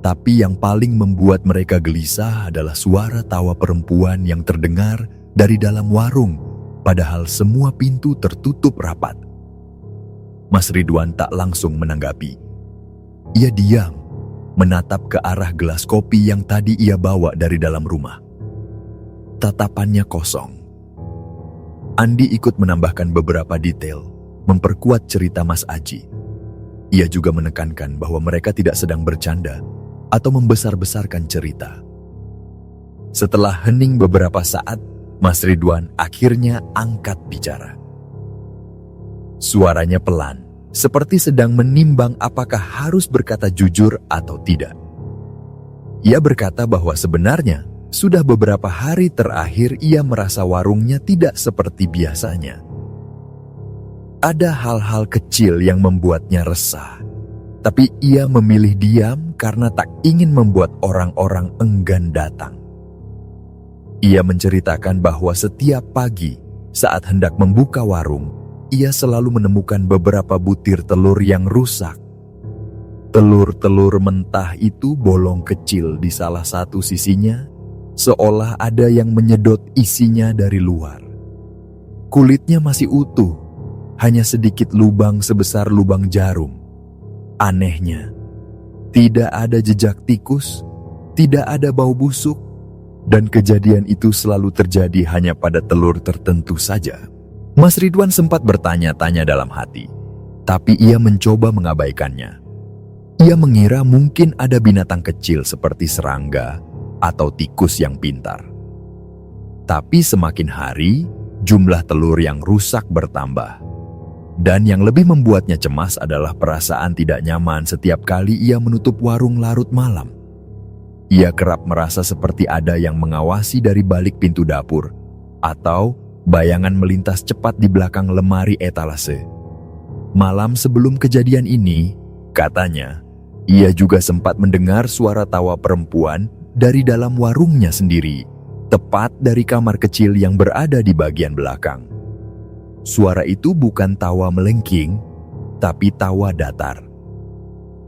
Tapi yang paling membuat mereka gelisah adalah suara tawa perempuan yang terdengar dari dalam warung, padahal semua pintu tertutup rapat. Mas Ridwan tak langsung menanggapi. Ia diam, menatap ke arah gelas kopi yang tadi ia bawa dari dalam rumah. Tatapannya kosong. Andi ikut menambahkan beberapa detail, memperkuat cerita Mas Aji. Ia juga menekankan bahwa mereka tidak sedang bercanda atau membesar-besarkan cerita. Setelah hening beberapa saat, Mas Ridwan akhirnya angkat bicara. Suaranya pelan, seperti sedang menimbang apakah harus berkata jujur atau tidak. Ia berkata bahwa sebenarnya sudah beberapa hari terakhir ia merasa warungnya tidak seperti biasanya. Ada hal-hal kecil yang membuatnya resah, tapi ia memilih diam karena tak ingin membuat orang-orang enggan datang. Ia menceritakan bahwa setiap pagi saat hendak membuka warung, ia selalu menemukan beberapa butir telur yang rusak. Telur-telur mentah itu bolong kecil di salah satu sisinya, seolah ada yang menyedot isinya dari luar. Kulitnya masih utuh, hanya sedikit lubang sebesar lubang jarum. Anehnya, tidak ada jejak tikus, tidak ada bau busuk, dan kejadian itu selalu terjadi hanya pada telur tertentu saja. Mas Ridwan sempat bertanya-tanya dalam hati, tapi ia mencoba mengabaikannya. Ia mengira mungkin ada binatang kecil seperti serangga atau tikus yang pintar. Tapi semakin hari, jumlah telur yang rusak bertambah. Dan yang lebih membuatnya cemas adalah perasaan tidak nyaman setiap kali ia menutup warung larut malam. Ia kerap merasa seperti ada yang mengawasi dari balik pintu dapur, atau bayangan melintas cepat di belakang lemari etalase. Malam sebelum kejadian ini, katanya, ia juga sempat mendengar suara tawa perempuan dari dalam warungnya sendiri, tepat dari kamar kecil yang berada di bagian belakang. Suara itu bukan tawa melengking, tapi tawa datar.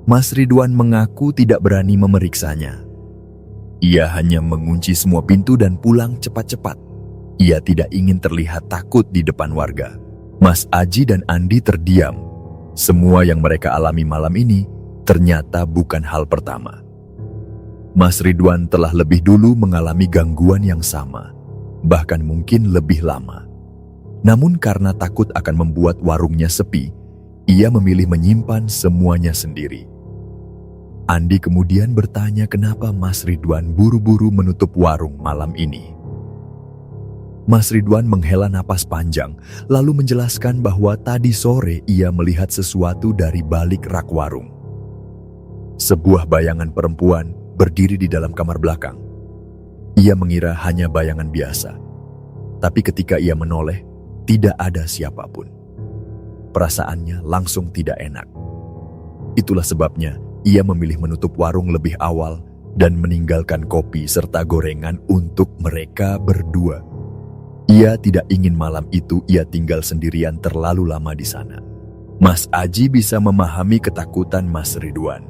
Mas Ridwan mengaku tidak berani memeriksanya. Ia hanya mengunci semua pintu dan pulang cepat-cepat. Ia tidak ingin terlihat takut di depan warga. Mas Aji dan Andi terdiam. Semua yang mereka alami malam ini ternyata bukan hal pertama. Mas Ridwan telah lebih dulu mengalami gangguan yang sama, bahkan mungkin lebih lama. Namun karena takut akan membuat warungnya sepi, ia memilih menyimpan semuanya sendiri. Andi kemudian bertanya kenapa Mas Ridwan buru-buru menutup warung malam ini. Mas Ridwan menghela napas panjang, lalu menjelaskan bahwa tadi sore ia melihat sesuatu dari balik rak warung. Sebuah bayangan perempuan berdiri di dalam kamar belakang. Ia mengira hanya bayangan biasa. Tapi ketika ia menoleh, tidak ada siapapun. Perasaannya langsung tidak enak. Itulah sebabnya ia memilih menutup warung lebih awal dan meninggalkan kopi serta gorengan untuk mereka berdua. Ia tidak ingin malam itu ia tinggal sendirian terlalu lama di sana. Mas Aji bisa memahami ketakutan Mas Ridwan.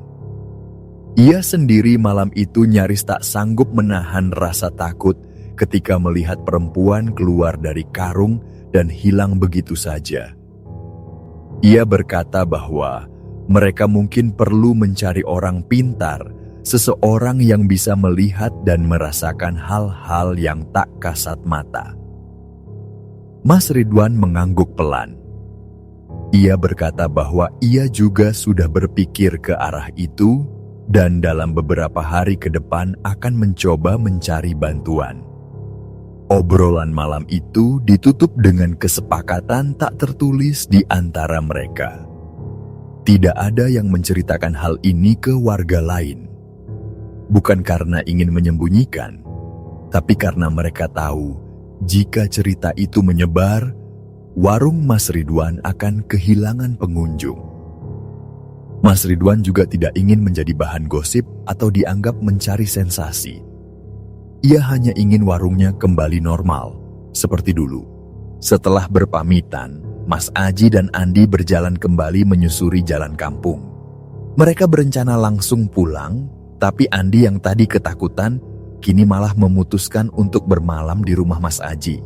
Ia sendiri malam itu nyaris tak sanggup menahan rasa takut ketika melihat perempuan keluar dari karung dan hilang begitu saja. Ia berkata bahwa mereka mungkin perlu mencari orang pintar, seseorang yang bisa melihat dan merasakan hal-hal yang tak kasat mata. Mas Ridwan mengangguk pelan. Ia berkata bahwa ia juga sudah berpikir ke arah itu dan dalam beberapa hari ke depan akan mencoba mencari bantuan. Obrolan malam itu ditutup dengan kesepakatan tak tertulis di antara mereka. Tidak ada yang menceritakan hal ini ke warga lain. Bukan karena ingin menyembunyikan, tapi karena mereka tahu jika cerita itu menyebar, warung Mas Ridwan akan kehilangan pengunjung. Mas Ridwan juga tidak ingin menjadi bahan gosip atau dianggap mencari sensasi. Ia hanya ingin warungnya kembali normal, seperti dulu. Setelah berpamitan, Mas Aji dan Andi berjalan kembali menyusuri jalan kampung. Mereka berencana langsung pulang, tapi Andi yang tadi ketakutan, kini malah memutuskan untuk bermalam di rumah Mas Aji.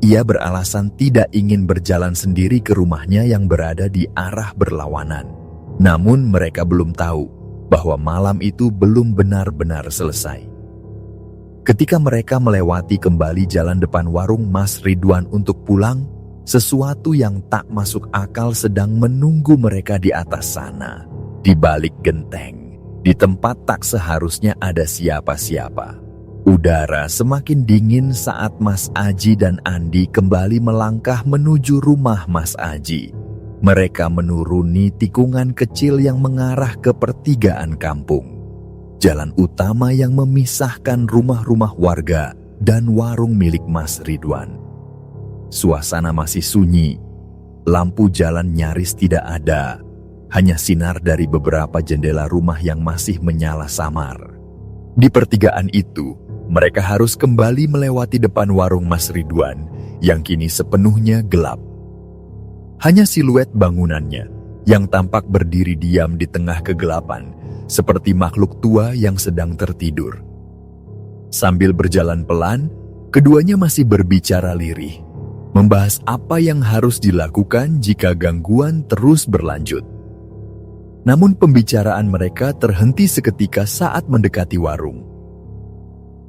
Ia beralasan tidak ingin berjalan sendiri ke rumahnya yang berada di arah berlawanan. Namun mereka belum tahu bahwa malam itu belum benar-benar selesai. Ketika mereka melewati kembali jalan depan warung Mas Ridwan untuk pulang, sesuatu yang tak masuk akal sedang menunggu mereka di atas sana, di balik genteng. Di tempat tak seharusnya ada siapa-siapa. Udara semakin dingin saat Mas Aji dan Andi kembali melangkah menuju rumah Mas Aji. Mereka menuruni tikungan kecil yang mengarah ke pertigaan kampung. Jalan utama yang memisahkan rumah-rumah warga dan warung milik Mas Ridwan. Suasana masih sunyi. Lampu jalan nyaris tidak ada. Hanya sinar dari beberapa jendela rumah yang masih menyala samar. Di pertigaan itu, mereka harus kembali melewati depan warung Mas Ridwan yang kini sepenuhnya gelap. Hanya siluet bangunannya yang tampak berdiri diam di tengah kegelapan, seperti makhluk tua yang sedang tertidur. Sambil berjalan pelan, keduanya masih berbicara lirih, membahas apa yang harus dilakukan jika gangguan terus berlanjut. Namun pembicaraan mereka terhenti seketika saat mendekati warung.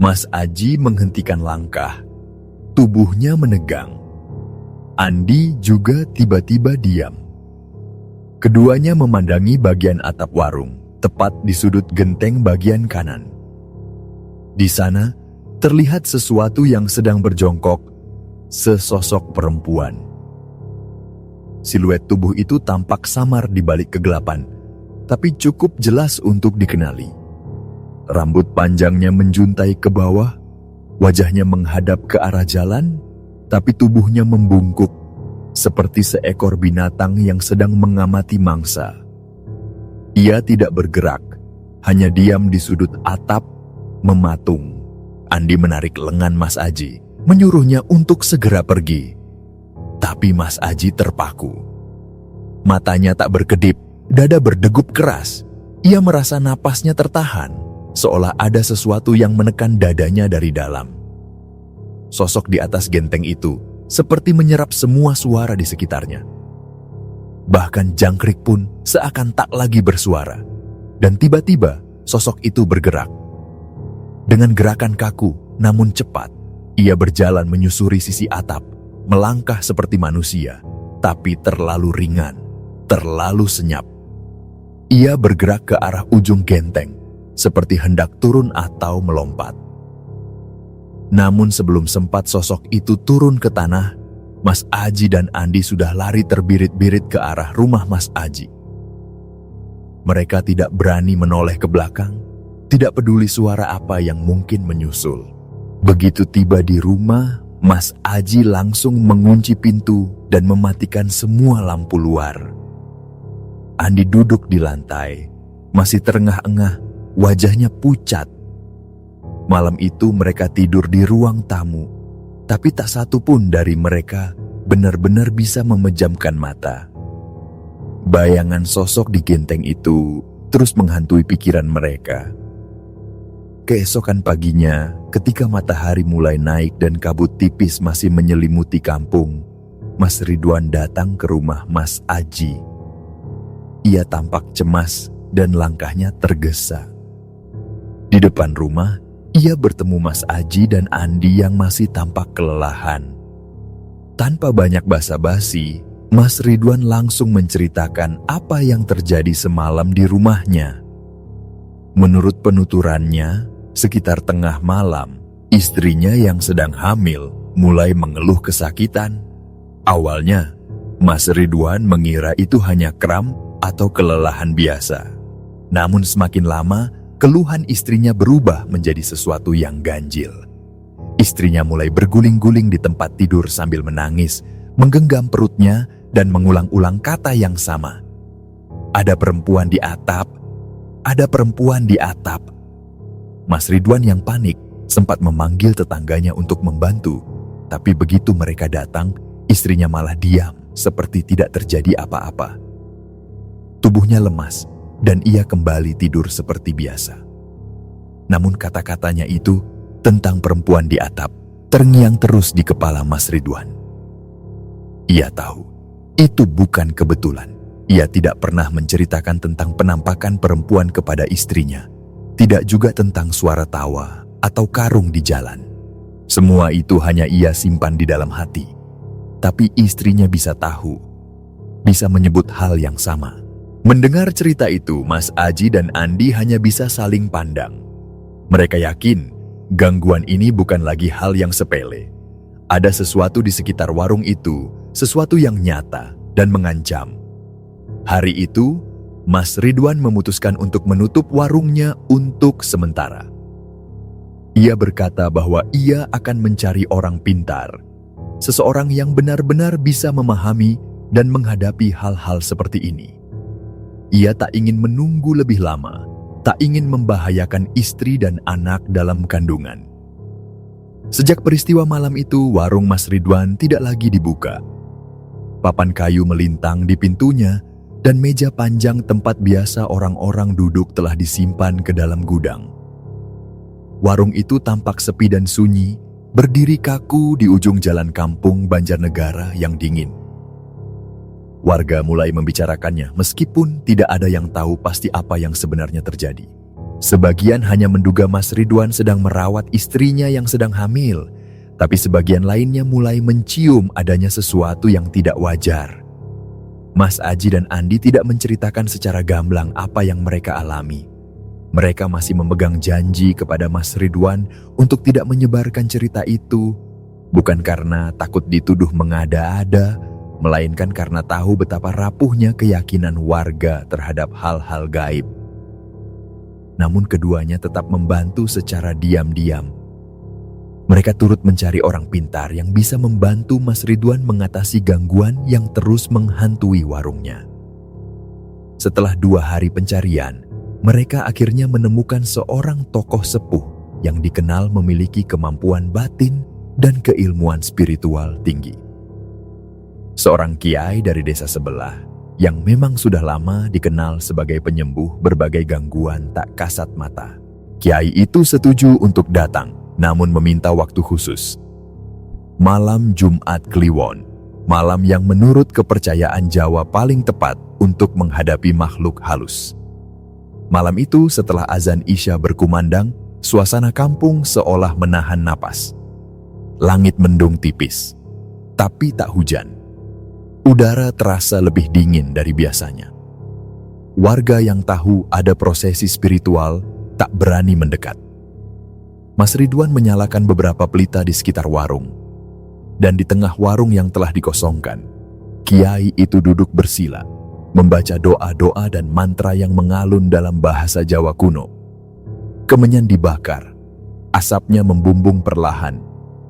Mas Aji menghentikan langkah. Tubuhnya menegang. Andi juga tiba-tiba diam. Keduanya memandangi bagian atap warung, tepat di sudut genteng bagian kanan. Di sana, terlihat sesuatu yang sedang berjongkok, sesosok perempuan. Siluet tubuh itu tampak samar di balik kegelapan, tapi cukup jelas untuk dikenali. Rambut panjangnya menjuntai ke bawah, wajahnya menghadap ke arah jalan, tapi tubuhnya membungkuk, seperti seekor binatang yang sedang mengamati mangsa. Ia tidak bergerak, hanya diam di sudut atap, mematung. Andi menarik lengan Mas Aji, menyuruhnya untuk segera pergi. Tapi Mas Aji terpaku. Matanya tak berkedip, dada berdegup keras. Ia merasa napasnya tertahan, seolah ada sesuatu yang menekan dadanya dari dalam. Sosok di atas genteng itu seperti menyerap semua suara di sekitarnya. Bahkan jangkrik pun seakan tak lagi bersuara. Dan tiba-tiba sosok itu bergerak. Dengan gerakan kaku namun cepat, ia berjalan menyusuri sisi atap, melangkah seperti manusia, tapi terlalu ringan, terlalu senyap. Ia bergerak ke arah ujung genteng, seperti hendak turun atau melompat. Namun sebelum sempat sosok itu turun ke tanah, Mas Aji dan Andi sudah lari terbirit-birit ke arah rumah Mas Aji. Mereka tidak berani menoleh ke belakang, tidak peduli suara apa yang mungkin menyusul. Begitu tiba di rumah, Mas Aji langsung mengunci pintu dan mematikan semua lampu luar. Andi duduk di lantai, masih terengah-engah, wajahnya pucat. Malam itu mereka tidur di ruang tamu, tapi tak satu pun dari mereka benar-benar bisa memejamkan mata. Bayangan sosok di genteng itu terus menghantui pikiran mereka. Keesokan paginya, ketika matahari mulai naik dan kabut tipis masih menyelimuti kampung, Mas Ridwan datang ke rumah Mas Aji. Ia tampak cemas dan langkahnya tergesa. Di depan rumah, ia bertemu Mas Aji dan Andi yang masih tampak kelelahan. Tanpa banyak basa-basi, Mas Ridwan langsung menceritakan apa yang terjadi semalam di rumahnya. Menurut penuturannya, sekitar tengah malam, istrinya yang sedang hamil mulai mengeluh kesakitan. Awalnya, Mas Ridwan mengira itu hanya kram atau kelelahan biasa. Namun semakin lama, keluhan istrinya berubah menjadi sesuatu yang ganjil. Istrinya mulai berguling-guling di tempat tidur sambil menangis, menggenggam perutnya dan mengulang-ulang kata yang sama. Ada perempuan di atap, ada perempuan di atap. Mas Ridwan yang panik sempat memanggil tetangganya untuk membantu, tapi begitu mereka datang, istrinya malah diam seperti tidak terjadi apa-apa. Tubuhnya lemas dan ia kembali tidur seperti biasa. Namun kata-katanya itu tentang perempuan di atap terngiang terus di kepala Mas Ridwan. Ia tahu itu bukan kebetulan. Ia tidak pernah menceritakan tentang penampakan perempuan kepada istrinya, tidak juga tentang suara tawa atau karung di jalan. Semua itu hanya ia simpan di dalam hati. Tapi istrinya bisa tahu, bisa menyebut hal yang sama. Mendengar cerita itu, Mas Aji dan Andi hanya bisa saling pandang. Mereka yakin gangguan ini bukan lagi hal yang sepele. Ada sesuatu di sekitar warung itu, sesuatu yang nyata dan mengancam. Hari itu, Mas Ridwan memutuskan untuk menutup warungnya untuk sementara. Ia berkata bahwa ia akan mencari orang pintar, seseorang yang benar-benar bisa memahami dan menghadapi hal-hal seperti ini. Ia tak ingin menunggu lebih lama, tak ingin membahayakan istri dan anak dalam kandungan. Sejak peristiwa malam itu, warung Mas Ridwan tidak lagi dibuka. Papan kayu melintang di pintunya, dan meja panjang tempat biasa orang-orang duduk telah disimpan ke dalam gudang. Warung itu tampak sepi dan sunyi, berdiri kaku di ujung jalan kampung Banjarnegara yang dingin. Warga mulai membicarakannya meskipun tidak ada yang tahu pasti apa yang sebenarnya terjadi. Sebagian hanya menduga Mas Ridwan sedang merawat istrinya yang sedang hamil, tapi sebagian lainnya mulai mencium adanya sesuatu yang tidak wajar. Mas Aji dan Andi tidak menceritakan secara gamblang apa yang mereka alami. Mereka masih memegang janji kepada Mas Ridwan untuk tidak menyebarkan cerita itu, bukan karena takut dituduh mengada-ada, melainkan karena tahu betapa rapuhnya keyakinan warga terhadap hal-hal gaib. Namun keduanya tetap membantu secara diam-diam. Mereka turut mencari orang pintar yang bisa membantu Mas Ridwan mengatasi gangguan yang terus menghantui warungnya. Setelah 2 hari pencarian, mereka akhirnya menemukan seorang tokoh sepuh yang dikenal memiliki kemampuan batin dan keilmuan spiritual tinggi. Seorang kiai dari desa sebelah yang memang sudah lama dikenal sebagai penyembuh berbagai gangguan tak kasat mata. Kiai itu setuju untuk datang, namun meminta waktu khusus. Malam Jumat Kliwon, malam yang menurut kepercayaan Jawa paling tepat untuk menghadapi makhluk halus. Malam itu setelah azan Isya berkumandang, suasana kampung seolah menahan napas. Langit mendung tipis, tapi tak hujan. Udara terasa lebih dingin dari biasanya. Warga yang tahu ada prosesi spiritual tak berani mendekat. Mas Ridwan menyalakan beberapa pelita di sekitar warung. Dan di tengah warung yang telah dikosongkan, kiai itu duduk bersila, membaca doa-doa dan mantra yang mengalun dalam bahasa Jawa kuno. Kemenyan dibakar, asapnya membumbung perlahan,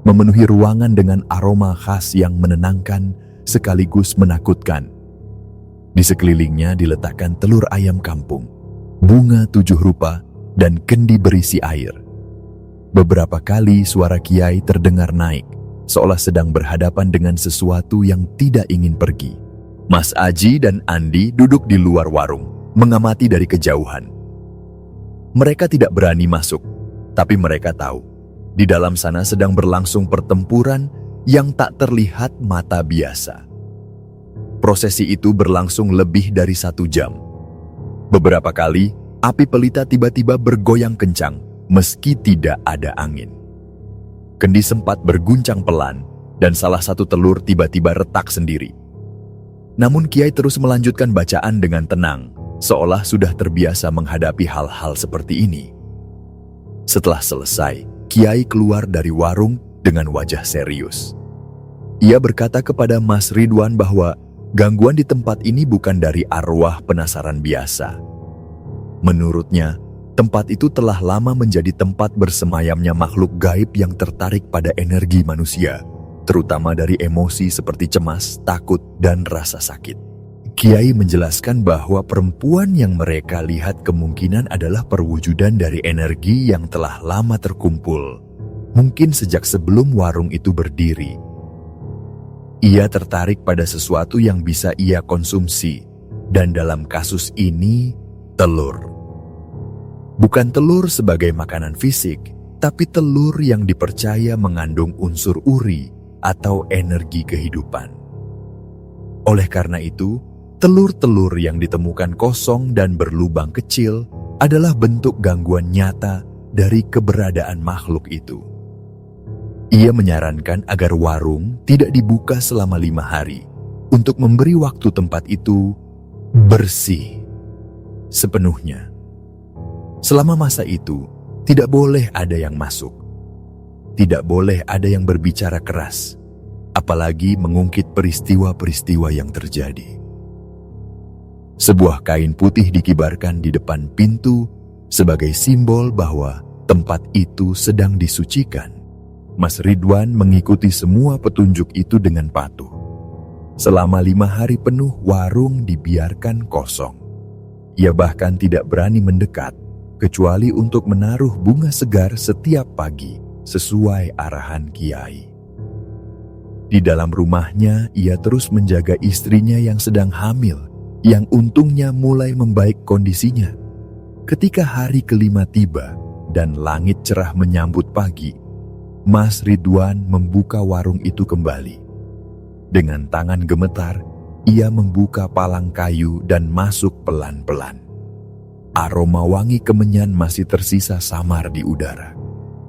memenuhi ruangan dengan aroma khas yang menenangkan sekaligus menakutkan. Di sekelilingnya diletakkan telur ayam kampung, bunga 7 rupa, dan kendi berisi air. Beberapa kali suara Kiai terdengar naik, seolah sedang berhadapan dengan sesuatu yang tidak ingin pergi. Mas Aji dan Andi duduk di luar warung, mengamati dari kejauhan. Mereka tidak berani masuk, tapi mereka tahu, di dalam sana sedang berlangsung pertempuran yang tak terlihat mata biasa. Prosesi itu berlangsung lebih dari 1 jam. Beberapa kali, api pelita tiba-tiba bergoyang kencang, meski tidak ada angin. Kendi sempat berguncang pelan, dan salah satu telur tiba-tiba retak sendiri. Namun Kiai terus melanjutkan bacaan dengan tenang, seolah sudah terbiasa menghadapi hal-hal seperti ini. Setelah selesai, Kiai keluar dari warung dengan wajah serius. Ia berkata kepada Mas Ridwan bahwa gangguan di tempat ini bukan dari arwah penasaran biasa. Menurutnya, tempat itu telah lama menjadi tempat bersemayamnya makhluk gaib yang tertarik pada energi manusia, terutama dari emosi seperti cemas, takut, dan rasa sakit. Kiai menjelaskan bahwa perempuan yang mereka lihat kemungkinan adalah perwujudan dari energi yang telah lama terkumpul, mungkin sejak sebelum warung itu berdiri. Ia tertarik pada sesuatu yang bisa ia konsumsi, dan dalam kasus ini, telur. Bukan telur sebagai makanan fisik, tapi telur yang dipercaya mengandung unsur uri atau energi kehidupan. Oleh karena itu, telur-telur yang ditemukan kosong dan berlubang kecil adalah bentuk gangguan nyata dari keberadaan makhluk itu. Ia menyarankan agar warung tidak dibuka selama 5 hari untuk memberi waktu tempat itu bersih sepenuhnya. Selama masa itu, tidak boleh ada yang masuk. Tidak boleh ada yang berbicara keras, apalagi mengungkit peristiwa-peristiwa yang terjadi. Sebuah kain putih dikibarkan di depan pintu sebagai simbol bahwa tempat itu sedang disucikan. Mas Ridwan mengikuti semua petunjuk itu dengan patuh. Selama 5 hari penuh warung dibiarkan kosong. Ia bahkan tidak berani mendekat, kecuali untuk menaruh bunga segar setiap pagi sesuai arahan Kiai. Di dalam rumahnya, ia terus menjaga istrinya yang sedang hamil, yang untungnya mulai membaik kondisinya. Ketika hari kelima tiba dan langit cerah menyambut pagi, Mas Ridwan membuka warung itu kembali. Dengan tangan gemetar, ia membuka palang kayu dan masuk pelan-pelan. Aroma wangi kemenyan masih tersisa samar di udara.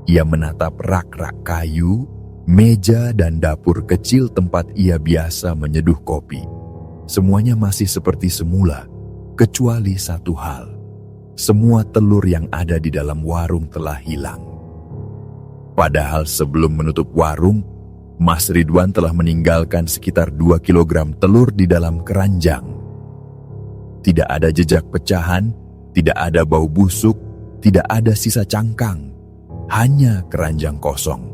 Ia menatap rak-rak kayu, meja, dan dapur kecil tempat ia biasa menyeduh kopi. Semuanya masih seperti semula, kecuali satu hal. Semua telur yang ada di dalam warung telah hilang. Padahal sebelum menutup warung, Mas Ridwan telah meninggalkan sekitar 2 kilogram telur di dalam keranjang. Tidak ada jejak pecahan, tidak ada bau busuk, tidak ada sisa cangkang, hanya keranjang kosong.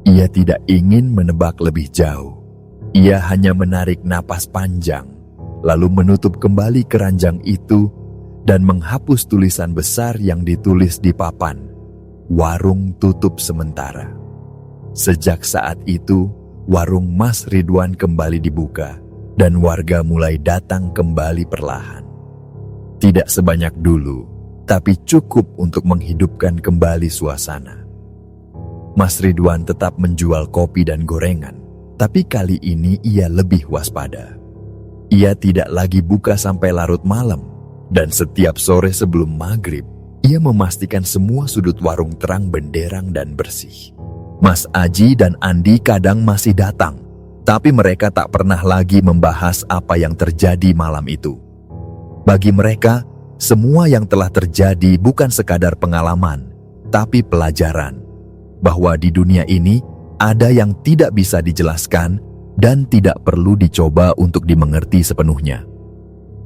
Ia tidak ingin menebak lebih jauh. Ia hanya menarik napas panjang, lalu menutup kembali keranjang itu dan menghapus tulisan besar yang ditulis di papan, "Warung tutup sementara." Sejak saat itu, warung Mas Ridwan kembali dibuka dan warga mulai datang kembali perlahan. Tidak sebanyak dulu, tapi cukup untuk menghidupkan kembali suasana. Mas Ridwan tetap menjual kopi dan gorengan, tapi kali ini ia lebih waspada. Ia tidak lagi buka sampai larut malam, dan setiap sore sebelum maghrib, ia memastikan semua sudut warung terang benderang dan bersih. Mas Aji dan Andi kadang masih datang, tapi mereka tak pernah lagi membahas apa yang terjadi malam itu. Bagi mereka, semua yang telah terjadi bukan sekadar pengalaman, tapi pelajaran. Bahwa di dunia ini ada yang tidak bisa dijelaskan dan tidak perlu dicoba untuk dimengerti sepenuhnya.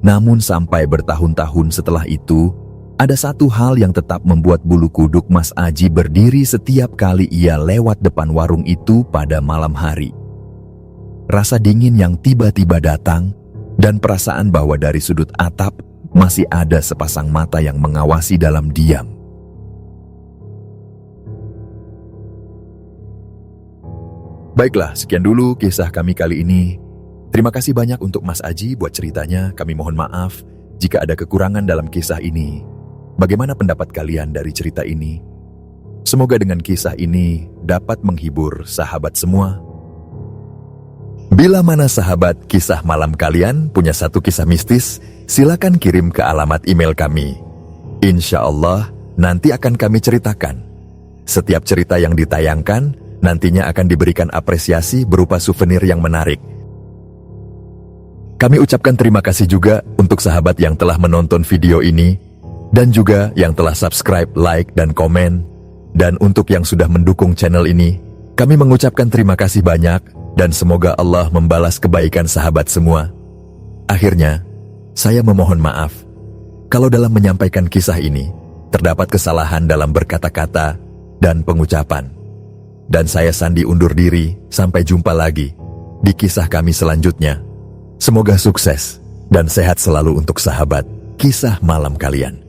Namun sampai bertahun-tahun setelah itu, ada satu hal yang tetap membuat bulu kuduk Mas Aji berdiri setiap kali ia lewat depan warung itu pada malam hari. Rasa dingin yang tiba-tiba datang dan perasaan bahwa dari sudut atap masih ada sepasang mata yang mengawasi dalam diam. Baiklah, sekian dulu kisah kami kali ini. Terima kasih banyak untuk Mas Aji buat ceritanya. Kami mohon maaf jika ada kekurangan dalam kisah ini. Bagaimana pendapat kalian dari cerita ini? Semoga dengan kisah ini dapat menghibur sahabat semua. Bila mana sahabat kisah malam kalian punya satu kisah mistis, silakan kirim ke alamat email kami. Insya Allah nanti akan kami ceritakan. Setiap cerita yang ditayangkan nantinya akan diberikan apresiasi berupa souvenir yang menarik. Kami ucapkan terima kasih juga untuk sahabat yang telah menonton video ini, dan juga yang telah subscribe, like, dan komen. Dan untuk yang sudah mendukung channel ini, kami mengucapkan terima kasih banyak, dan semoga Allah membalas kebaikan sahabat semua. Akhirnya, saya memohon maaf kalau dalam menyampaikan kisah ini terdapat kesalahan dalam berkata-kata dan pengucapan. Dan saya Sandi undur diri, sampai jumpa lagi di kisah kami selanjutnya. Semoga sukses dan sehat selalu untuk sahabat kisah malam kalian.